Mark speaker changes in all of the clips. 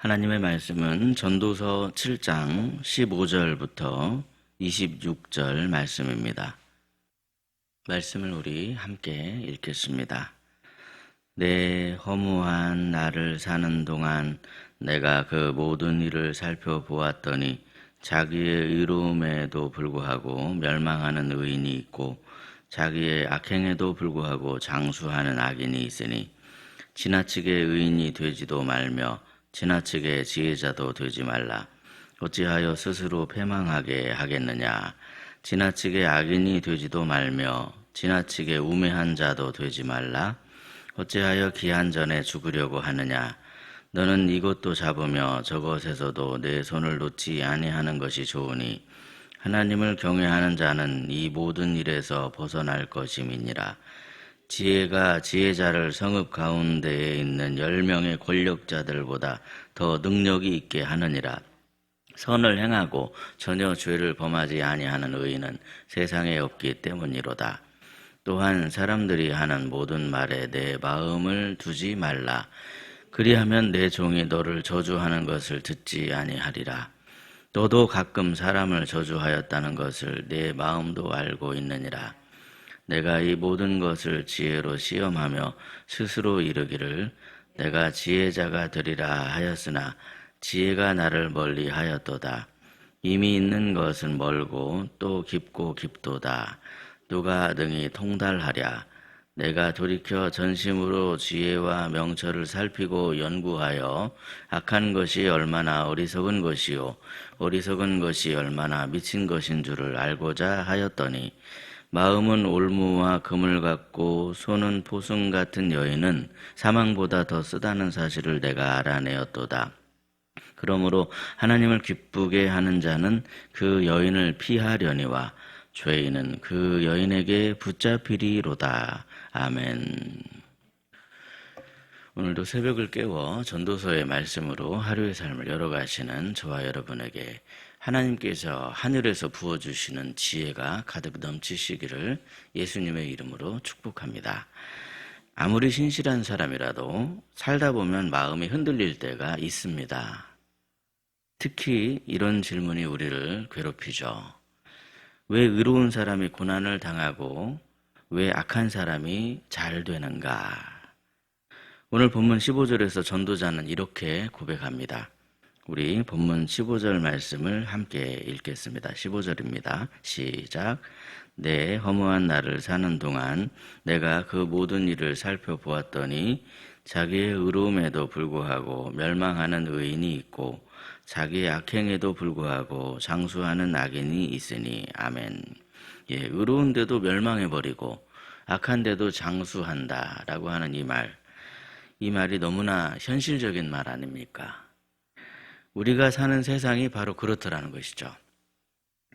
Speaker 1: 하나님의 말씀은 전도서 7장 15절부터 26절 말씀입니다. 말씀을 우리 함께 읽겠습니다. 내 허무한 날을 사는 동안 내가 그 모든 일을 살펴보았더니 자기의 의로움에도 불구하고 멸망하는 의인이 있고 자기의 악행에도 불구하고 장수하는 악인이 있으니 지나치게 의인이 되지도 말며 지나치게 지혜자도 되지 말라. 어찌하여 스스로 패망하게 하겠느냐. 지나치게 악인이 되지도 말며 지나치게 우매한 자도 되지 말라. 어찌하여 기한 전에 죽으려고 하느냐. 너는 이것도 잡으며 저것에서도 내 손을 놓지 아니하는 것이 좋으니 하나님을 경외하는 자는 이 모든 일에서 벗어날 것임이니라. 지혜가 지혜자를 성읍 가운데에 있는 10명의 권력자들보다 더 능력이 있게 하느니라. 선을 행하고 전혀 죄를 범하지 아니하는 의인은 세상에 없기 때문이로다. 또한 사람들이 하는 모든 말에 내 마음을 두지 말라. 그리하면 내 종이 너를 저주하는 것을 듣지 아니하리라. 너도 가끔 사람을 저주하였다는 것을 내 마음도 알고 있느니라. 내가 이 모든 것을 지혜로 시험하며 스스로 이르기를 내가 지혜자가 되리라 하였으나 지혜가 나를 멀리 하였도다. 이미 있는 것은 멀고 또 깊고 깊도다. 누가 능히 통달하랴. 내가 돌이켜 전심으로 지혜와 명철을 살피고 연구하여 악한 것이 얼마나 어리석은 것이요 어리석은 것이 얼마나 미친 것인 줄을 알고자 하였더니 마음은 올무와 금을 갖고 손은 포승 같은 여인은 사망보다 더 쓰다는 사실을 내가 알아내었도다. 그러므로 하나님을 기쁘게 하는 자는 그 여인을 피하려니와 죄인은 그 여인에게 붙잡히리로다. 아멘. 오늘도 새벽을 깨워 전도서의 말씀으로 하루의 삶을 열어가시는 저와 여러분에게 하나님께서 하늘에서 부어주시는 지혜가 가득 넘치시기를 예수님의 이름으로 축복합니다. 아무리 신실한 사람이라도 살다 보면 마음이 흔들릴 때가 있습니다. 특히 이런 질문이 우리를 괴롭히죠. 왜 의로운 사람이 고난을 당하고 왜 악한 사람이 잘 되는가? 오늘 본문 15절에서 전도자는 이렇게 고백합니다. 우리 본문 15절 말씀을 함께 읽겠습니다. 15절입니다. 시작. 내 허무한 날을 사는 동안 내가 그 모든 일을 살펴보았더니 자기의 의로움에도 불구하고 멸망하는 의인이 있고 자기의 악행에도 불구하고 장수하는 악인이 있으니 아멘. 의로운데도 멸망해버리고 악한데도 장수한다라고 하는 이 말이 너무나 현실적인 말 아닙니까? 우리가 사는 세상이 바로 그렇더라는 것이죠.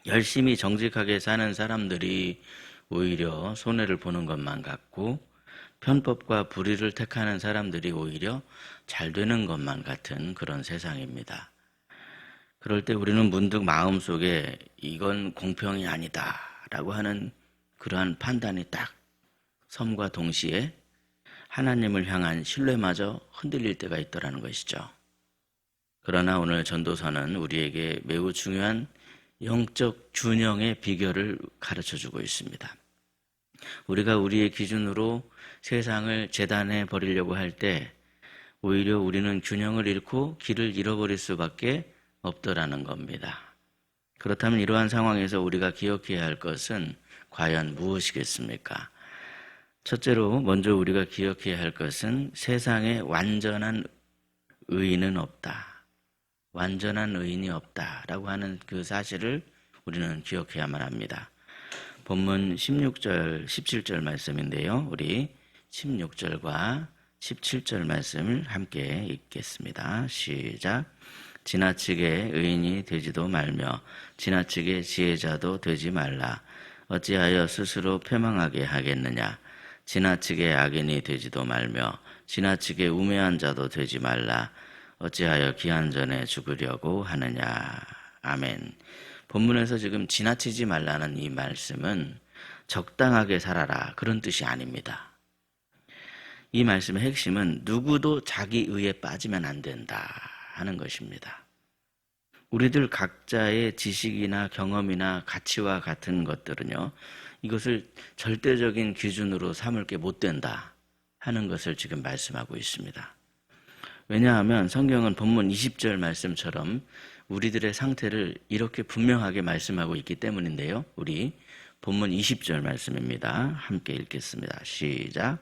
Speaker 1: 열심히 정직하게 사는 사람들이 오히려 손해를 보는 것만 같고 편법과 불의를 택하는 사람들이 오히려 잘 되는 것만 같은 그런 세상입니다. 그럴 때 우리는 문득 마음속에 이건 공평이 아니다 라고 하는 그러한 판단이 딱 섬과 동시에 하나님을 향한 신뢰마저 흔들릴 때가 있더라는 것이죠. 그러나 오늘 전도서는 우리에게 매우 중요한 영적 균형의 비결을 가르쳐주고 있습니다. 우리가 우리의 기준으로 세상을 재단해 버리려고 할 때 오히려 우리는 균형을 잃고 길을 잃어버릴 수밖에 없더라는 겁니다. 그렇다면 이러한 상황에서 우리가 기억해야 할 것은 과연 무엇이겠습니까? 첫째로 먼저 우리가 기억해야 할 것은 세상에 완전한 의인은 없다. 완전한 의인이 없다라고 하는 그 사실을 우리는 기억해야만 합니다. 본문 16절, 17절 말씀인데요. 우리 16절과 17절 말씀을 함께 읽겠습니다. 시작. 지나치게 의인이 되지도 말며 지나치게 지혜자도 되지 말라. 어찌하여 스스로 패망하게 하겠느냐. 지나치게 악인이 되지도 말며 지나치게 우매한 자도 되지 말라. 어찌하여 기한 전에 죽으려고 하느냐. 아멘. 본문에서 지금 지나치지 말라는 이 말씀은 적당하게 살아라 그런 뜻이 아닙니다. 이 말씀의 핵심은 누구도 자기 의에 빠지면 안 된다 하는 것입니다. 우리들 각자의 지식이나 경험이나 가치와 같은 것들은요, 이것을 절대적인 기준으로 삼을 게 못 된다 하는 것을 지금 말씀하고 있습니다. 왜냐하면 성경은 본문 20절 말씀처럼 우리들의 상태를 이렇게 분명하게 말씀하고 있기 때문인데요. 우리 본문 20절 말씀입니다. 함께 읽겠습니다. 시작.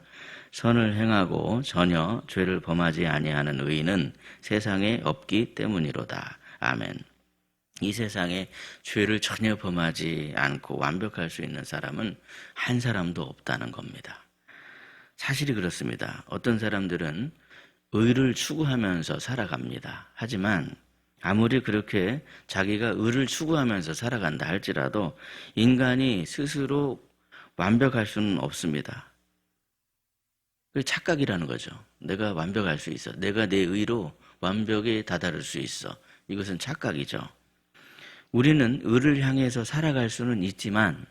Speaker 1: 선을 행하고 전혀 죄를 범하지 아니하는 의인은 세상에 없기 때문이로다. 아멘. 이 세상에 죄를 전혀 범하지 않고 완벽할 수 있는 사람은 한 사람도 없다는 겁니다. 사실이 그렇습니다. 어떤 사람들은 의를 추구하면서 살아갑니다. 하지만 아무리 그렇게 자기가 의를 추구하면서 살아간다 할지라도 인간이 스스로 완벽할 수는 없습니다. 그게 착각이라는 거죠. 내가 완벽할 수 있어. 내가 내 의로 완벽에 다다를 수 있어. 이것은 착각이죠. 우리는 의를 향해서 살아갈 수는 있지만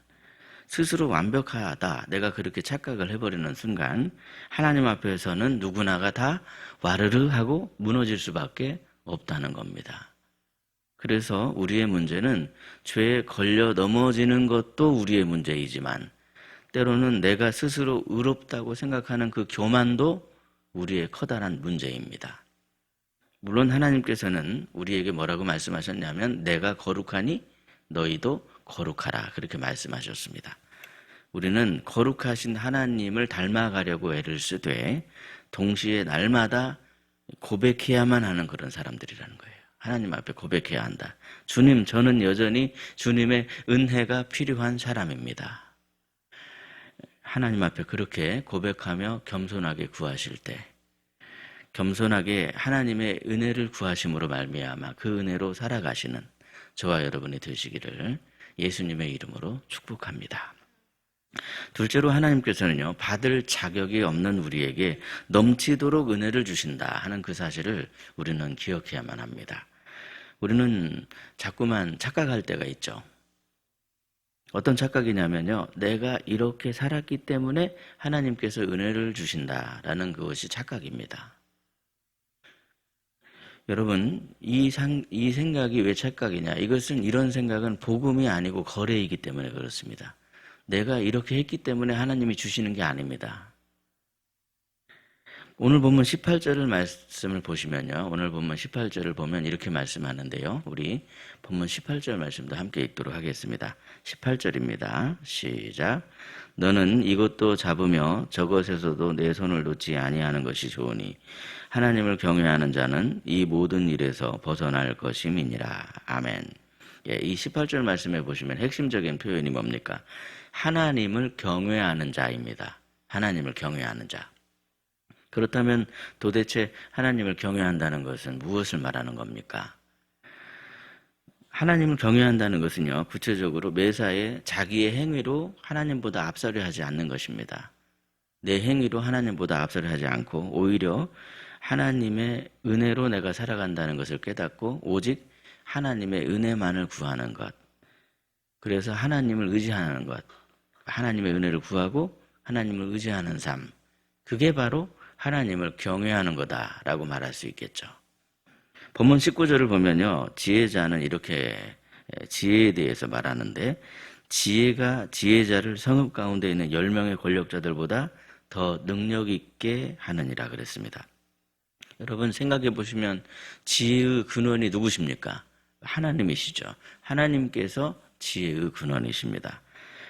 Speaker 1: 스스로 완벽하다, 내가 그렇게 착각을 해버리는 순간 하나님 앞에서는 누구나가 다 와르르 하고 무너질 수밖에 없다는 겁니다. 그래서 우리의 문제는 죄에 걸려 넘어지는 것도 우리의 문제이지만 때로는 내가 스스로 의롭다고 생각하는 그 교만도 우리의 커다란 문제입니다. 물론 하나님께서는 우리에게 뭐라고 말씀하셨냐면 내가 거룩하니 너희도 거룩하라 그렇게 말씀하셨습니다. 우리는 거룩하신 하나님을 닮아가려고 애를 쓰되 동시에 날마다 고백해야만 하는 그런 사람들이라는 거예요. 하나님 앞에 고백해야 한다. 주님, 저는 여전히 주님의 은혜가 필요한 사람입니다. 하나님 앞에 그렇게 고백하며 겸손하게 구하실 때 겸손하게 하나님의 은혜를 구하심으로 말미암아 그 은혜로 살아가시는 저와 여러분이 되시기를 예수님의 이름으로 축복합니다. 둘째로 하나님께서는요, 받을 자격이 없는 우리에게 넘치도록 은혜를 주신다 하는 그 사실을 우리는 기억해야만 합니다. 우리는 자꾸만 착각할 때가 있죠. 어떤 착각이냐면요, 내가 이렇게 살았기 때문에 하나님께서 은혜를 주신다라는 그것이 착각입니다. 여러분, 이 생각이 왜 착각이냐? 이런 생각은 복음이 아니고 거래이기 때문에 그렇습니다. 내가 이렇게 했기 때문에 하나님이 주시는 게 아닙니다. 오늘 본문 18절을 말씀을 보시면요. 오늘 본문 18절을 보면 이렇게 말씀하는데요. 우리 본문 18절 말씀도 함께 읽도록 하겠습니다. 18절입니다. 시작. 너는 이것도 잡으며 저것에서도 내 손을 놓지 아니하는 것이 좋으니 하나님을 경외하는 자는 이 모든 일에서 벗어날 것임이니라. 아멘. 예, 이 18절 말씀에 보시면 핵심적인 표현이 뭡니까? 하나님을 경외하는 자입니다. 하나님을 경외하는 자. 그렇다면 도대체 하나님을 경외한다는 것은 무엇을 말하는 겁니까? 하나님을 경외한다는 것은요, 구체적으로 매사에 자기의 행위로 하나님보다 앞서려 하지 않는 것입니다. 내 행위로 하나님보다 앞서려 하지 않고 오히려 하나님의 은혜로 내가 살아간다는 것을 깨닫고 오직 하나님의 은혜만을 구하는 것. 그래서 하나님을 의지하는 것. 하나님의 은혜를 구하고 하나님을 의지하는 삶. 그게 바로 하나님을 경외하는 거다라고 말할 수 있겠죠. 본문 19절을 보면요, 지혜자는 이렇게 지혜에 대해서 말하는데 지혜가 지혜자를 성읍 가운데 있는 10명의 권력자들보다 더 능력 있게 하느니라 그랬습니다. 여러분 생각해 보시면 지혜의 근원이 누구십니까? 하나님이시죠. 하나님께서 지혜의 근원이십니다.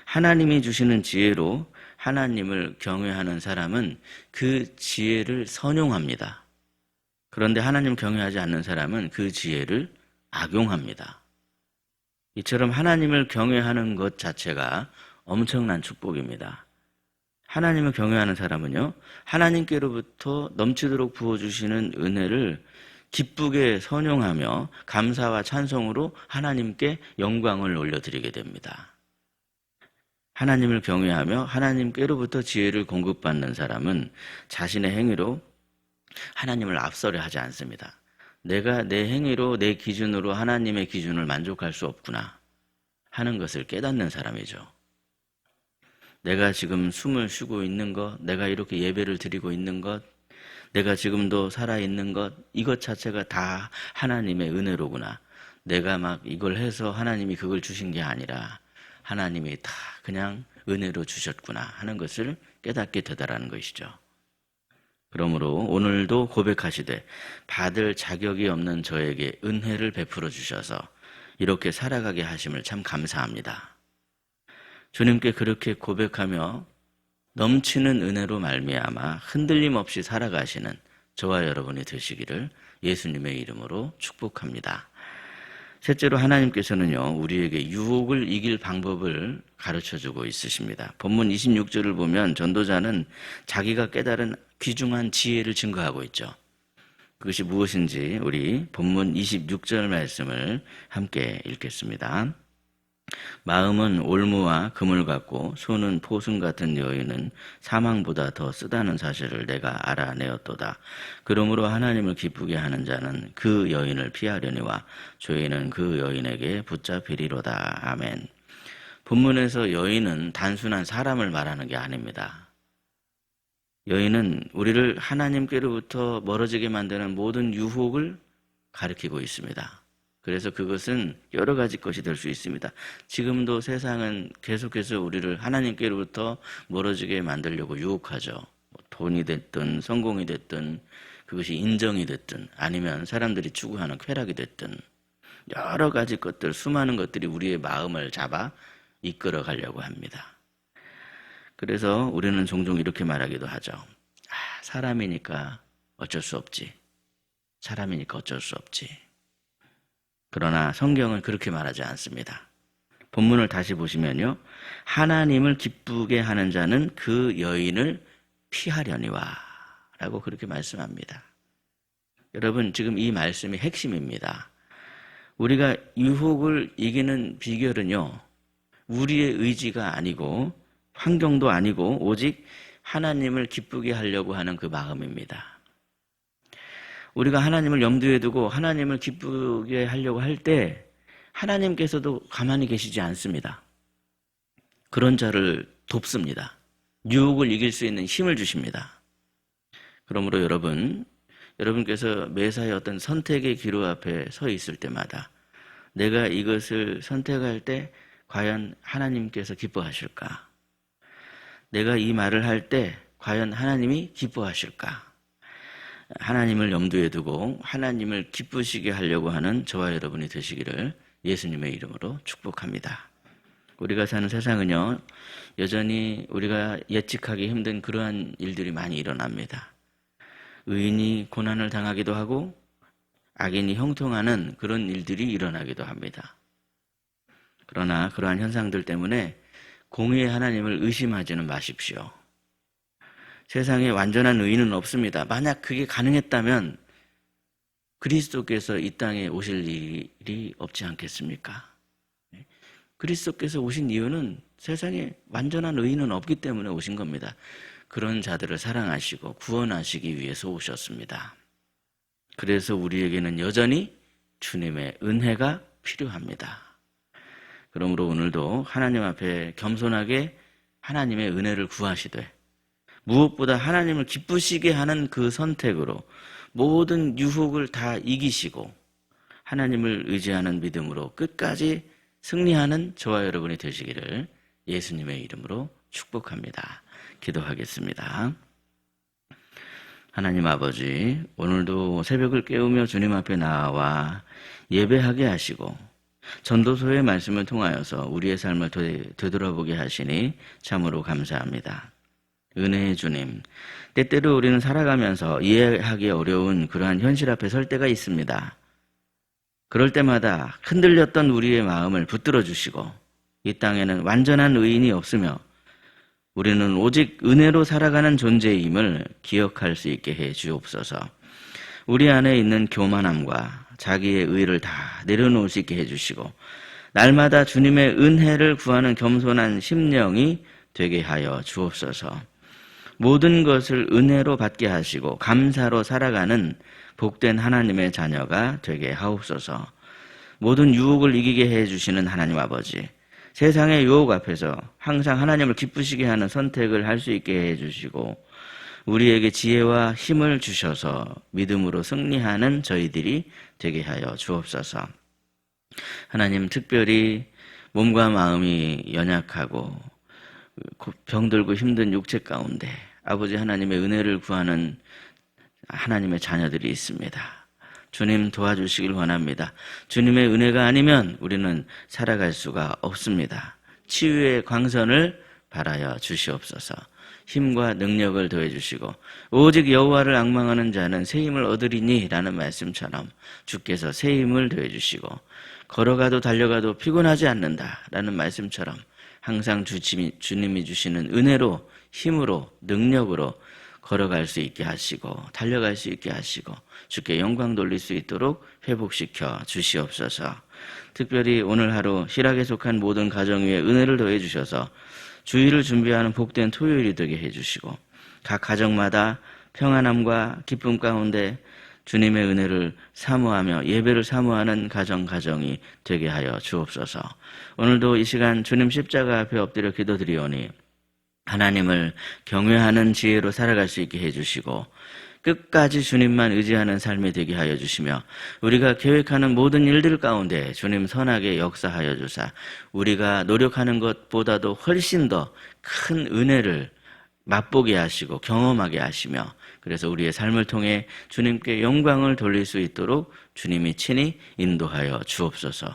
Speaker 1: 하나님이 주시는 지혜로 하나님을 경외하는 사람은 그 지혜를 선용합니다. 그런데 하나님 경외하지 않는 사람은 그 지혜를 악용합니다. 이처럼 하나님을 경외하는 것 자체가 엄청난 축복입니다. 하나님을 경외하는 사람은요, 하나님께로부터 넘치도록 부어주시는 은혜를 기쁘게 선용하며 감사와 찬송으로 하나님께 영광을 올려드리게 됩니다. 하나님을 경외하며 하나님께로부터 지혜를 공급받는 사람은 자신의 행위로 하나님을 앞서려 하지 않습니다. 내가 내 행위로 내 기준으로 하나님의 기준을 만족할 수 없구나 하는 것을 깨닫는 사람이죠. 내가 지금 숨을 쉬고 있는 것, 내가 이렇게 예배를 드리고 있는 것, 내가 지금도 살아있는 것, 이것 자체가 다 하나님의 은혜로구나. 내가 막 이걸 해서 하나님이 그걸 주신 게 아니라 하나님이 다 그냥 은혜로 주셨구나 하는 것을 깨닫게 되다라는 것이죠. 그러므로 오늘도 고백하시되 받을 자격이 없는 저에게 은혜를 베풀어 주셔서 이렇게 살아가게 하심을 참 감사합니다. 주님께 그렇게 고백하며 넘치는 은혜로 말미암아 흔들림 없이 살아가시는 저와 여러분이 되시기를 예수님의 이름으로 축복합니다. 셋째로 하나님께서는요, 우리에게 유혹을 이길 방법을 가르쳐주고 있으십니다. 본문 26절을 보면 전도자는 자기가 깨달은 귀중한 지혜를 증거하고 있죠. 그것이 무엇인지 우리 본문 26절 말씀을 함께 읽겠습니다. 마음은 올무와 금을 같고 손은 포승 같은 여인은 사망보다 더 쓰다는 사실을 내가 알아내었도다. 그러므로 하나님을 기쁘게 하는 자는 그 여인을 피하려니와 죄인은 그 여인에게 붙잡히리로다. 아멘. 본문에서 여인은 단순한 사람을 말하는 게 아닙니다. 여인은 우리를 하나님께로부터 멀어지게 만드는 모든 유혹을 가리키고 있습니다. 그래서 그것은 여러 가지 것이 될 수 있습니다. 지금도 세상은 계속해서 우리를 하나님께로부터 멀어지게 만들려고 유혹하죠. 돈이 됐든 성공이 됐든 그것이 인정이 됐든 아니면 사람들이 추구하는 쾌락이 됐든 여러 가지 것들, 수많은 것들이 우리의 마음을 잡아 이끌어 가려고 합니다. 그래서 우리는 종종 이렇게 말하기도 하죠. 사람이니까 어쩔 수 없지. 사람이니까 어쩔 수 없지. 그러나 성경은 그렇게 말하지 않습니다. 본문을 다시 보시면요. 하나님을 기쁘게 하는 자는 그 여인을 피하려니와 라고 그렇게 말씀합니다. 여러분, 지금 이 말씀이 핵심입니다. 우리가 유혹을 이기는 비결은요, 우리의 의지가 아니고 환경도 아니고 오직 하나님을 기쁘게 하려고 하는 그 마음입니다. 우리가 하나님을 염두에 두고 하나님을 기쁘게 하려고 할 때 하나님께서도 가만히 계시지 않습니다. 그런 자를 돕습니다. 유혹을 이길 수 있는 힘을 주십니다. 그러므로 여러분께서 매사에 어떤 선택의 기로 앞에 서 있을 때마다 내가 이것을 선택할 때 과연 하나님께서 기뻐하실까? 내가 이 말을 할 때 과연 하나님이 기뻐하실까? 하나님을 염두에 두고 하나님을 기쁘시게 하려고 하는 저와 여러분이 되시기를 예수님의 이름으로 축복합니다. 우리가 사는 세상은요, 여전히 우리가 예측하기 힘든 그러한 일들이 많이 일어납니다. 의인이 고난을 당하기도 하고 악인이 형통하는 그런 일들이 일어나기도 합니다. 그러나 그러한 현상들 때문에 공의의 하나님을 의심하지는 마십시오. 세상에 완전한 의인은 없습니다. 만약 그게 가능했다면 그리스도께서 이 땅에 오실 일이 없지 않겠습니까? 그리스도께서 오신 이유는 세상에 완전한 의인은 없기 때문에 오신 겁니다. 그런 자들을 사랑하시고 구원하시기 위해서 오셨습니다. 그래서 우리에게는 여전히 주님의 은혜가 필요합니다. 그러므로 오늘도 하나님 앞에 겸손하게 하나님의 은혜를 구하시되 무엇보다 하나님을 기쁘시게 하는 그 선택으로 모든 유혹을 다 이기시고 하나님을 의지하는 믿음으로 끝까지 승리하는 저와 여러분이 되시기를 예수님의 이름으로 축복합니다. 기도하겠습니다. 하나님 아버지, 오늘도 새벽을 깨우며 주님 앞에 나와 예배하게 하시고 전도서의 말씀을 통하여서 우리의 삶을 되돌아보게 하시니 참으로 감사합니다. 은혜의 주님, 때때로 우리는 살아가면서 이해하기 어려운 그러한 현실 앞에 설 때가 있습니다. 그럴 때마다 흔들렸던 우리의 마음을 붙들어 주시고 이 땅에는 완전한 의인이 없으며 우리는 오직 은혜로 살아가는 존재임을 기억할 수 있게 해 주옵소서. 우리 안에 있는 교만함과 자기의 의를 다 내려놓을 수 있게 해주시고 날마다 주님의 은혜를 구하는 겸손한 심령이 되게 하여 주옵소서. 모든 것을 은혜로 받게 하시고 감사로 살아가는 복된 하나님의 자녀가 되게 하옵소서. 모든 유혹을 이기게 해주시는 하나님 아버지, 세상의 유혹 앞에서 항상 하나님을 기쁘시게 하는 선택을 할 수 있게 해주시고 우리에게 지혜와 힘을 주셔서 믿음으로 승리하는 저희들이 되게 하여 주옵소서. 하나님, 특별히 몸과 마음이 연약하고 병들고 힘든 육체 가운데 아버지 하나님의 은혜를 구하는 하나님의 자녀들이 있습니다. 주님 도와주시길 원합니다. 주님의 은혜가 아니면 우리는 살아갈 수가 없습니다. 치유의 광선을 발하여 주시옵소서. 힘과 능력을 더해 주시고 오직 여호와를 앙망하는 자는 새 힘을 얻으리니 라는 말씀처럼 주께서 새 힘을 더해 주시고 걸어가도 달려가도 피곤하지 않는다 라는 말씀처럼 항상 주님이 주시는 은혜로 힘으로 능력으로 걸어갈 수 있게 하시고 달려갈 수 있게 하시고 주께 영광 돌릴 수 있도록 회복시켜 주시옵소서. 특별히 오늘 하루 실학에 속한 모든 가정 위에 은혜를 더해 주셔서 주일을 준비하는 복된 토요일이 되게 해주시고 각 가정마다 평안함과 기쁨 가운데 주님의 은혜를 사모하며 예배를 사모하는 가정이 되게 하여 주옵소서. 오늘도 이 시간 주님 십자가 앞에 엎드려 기도드리오니 하나님을 경외하는 지혜로 살아갈 수 있게 해주시고 끝까지 주님만 의지하는 삶이 되게 하여 주시며 우리가 계획하는 모든 일들 가운데 주님 선하게 역사하여 주사 우리가 노력하는 것보다도 훨씬 더 큰 은혜를 맛보게 하시고 경험하게 하시며 그래서 우리의 삶을 통해 주님께 영광을 돌릴 수 있도록 주님이 친히 인도하여 주옵소서.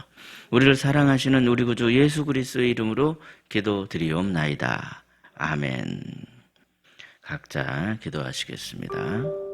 Speaker 1: 우리를 사랑하시는 우리 구주 예수 그리스도의 이름으로 기도드리옵나이다. 아멘. 각자 기도하시겠습니다.